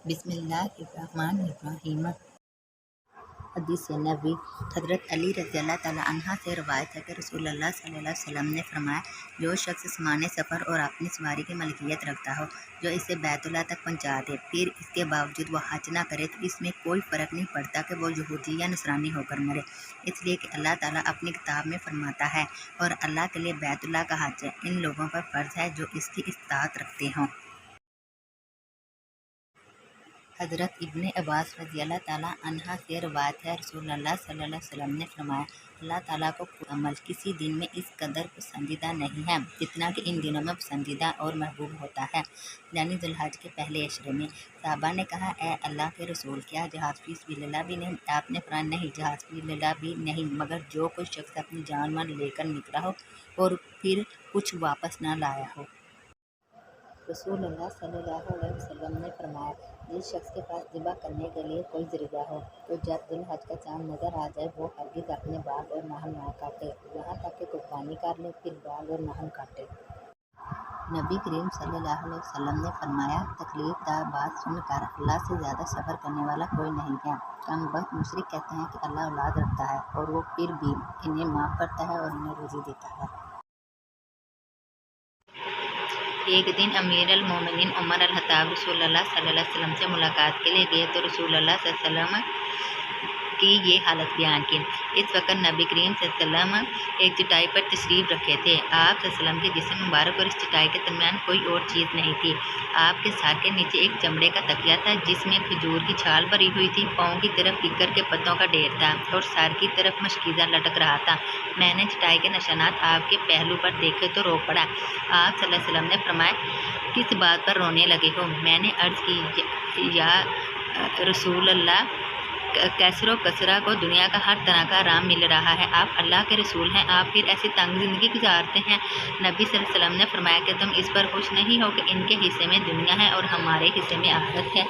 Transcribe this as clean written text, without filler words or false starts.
بسم اللہ الرحمن الرحیم۔ حدیث نبوی۔ حضرت علی رضی اللہ تعالیٰ عنہ سے روایت ہے کہ رسول اللہ صلی اللہ علیہ وسلم نے فرمایا، جو شخص سامان سفر اور اپنی سواری کی ملکیت رکھتا ہو جو اسے بیت اللہ تک پہنچا دے، پھر اس کے باوجود وہ حج نہ کرے تو اس میں کوئی فرق نہیں پڑتا کہ وہ یہودی یا نصرانی ہو کر مرے، اس لیے کہ اللہ تعالیٰ اپنی کتاب میں فرماتا ہے، اور اللہ کے لیے بیت اللہ کا حج ان لوگوں پر فرض ہے جو اس کی استطاعت رکھتے ہوں۔ حضرت ابن عباس رضی اللہ تعالیٰ عنہ سے روایت ہے، رسول اللہ صلی اللہ علیہ وسلم نے فرمایا، اللہ تعالیٰ کو کوئی عمل کسی دن میں اس قدر پسندیدہ نہیں ہے جتنا کہ ان دنوں میں پسندیدہ اور محبوب ہوتا ہے، یعنی ذی الحج کے پہلے عشرے میں۔ صحابہ نے کہا، اے اللہ کے رسول، کیا جہاد فی سبیل اللہ بھی نہیں؟ آپ نے فرمایا، نہیں، جہاد فی سبیل اللہ بھی نہیں، مگر جو کوئی شخص اپنی جان مال لے کر نکلا ہو اور پھر کچھ واپس نہ لایا ہو۔ رسول اللہ صلی اللہ علیہ وسلم نے فرمایا، جس شخص کے پاس ذبح کرنے کے لیے کوئی ذریعہ ہو تو جب ذی الحج کا چاند نظر آ جائے وہ ہرگز اپنے بال اور ناخن نہ کاٹے، یہاں تک کہ قربانی کر لے، پھر بال اور ناخن کاٹے۔ نبی کریم صلی اللہ علیہ وسلم نے فرمایا، تکلیف دہ بات سن کر اللہ سے زیادہ صبر کرنے والا کوئی نہیں ہے۔ کم بخت مشرک کہتے ہیں کہ اللہ اولاد رکھتا ہے اور وہ پھر بھی انہیں معاف کرتا ہے اور انہیں روزی دیتا ہے۔ ایک دن امیر المومنین عمر الخطاب رسول اللہ صلی اللہ علیہ وسلم سے ملاقات کے لیے گئے تو رسول اللہ صلی اللہ علیہ وسلم کی یہ حالت بیان کی۔ اس وقت نبی کریم صلی اللہ علیہ وسلم ایک چٹائی پر تشریف رکھے تھے۔ آپ صلی اللہ علیہ وسلم کے جسم مبارک اور اس چٹائی کے درمیان کوئی اور چیز نہیں تھی۔ آپ کے سر کے نیچے ایک چمڑے کا تکیہ تھا جس میں کھجور کی چھال بھری ہوئی تھی، پاؤں کی طرف ککر کے پتوں کا ڈھیر تھا اور سر کی طرف مشکیزہ لٹک رہا تھا۔ میں نے چٹائی کے نشانات آپ کے پہلو پر دیکھے تو رو پڑا۔ آپ صلی اللہ علیہ وسلم نے فرمایا، کس بات پر رونے لگے ہو؟ میں نے عرض کی، یا رسول اللہ، کیسر و کسرہ کو دنیا کا ہر طرح کا آرام مل رہا ہے، آپ اللہ کے رسول ہیں، آپ پھر ایسی تنگ زندگی گزارتے ہیں؟ نبی صلی اللہ علیہ وسلم نے فرمایا کہ تم اس پر خوش نہیں ہو کہ ان کے حصے میں دنیا ہے اور ہمارے حصے میں آخرت ہے؟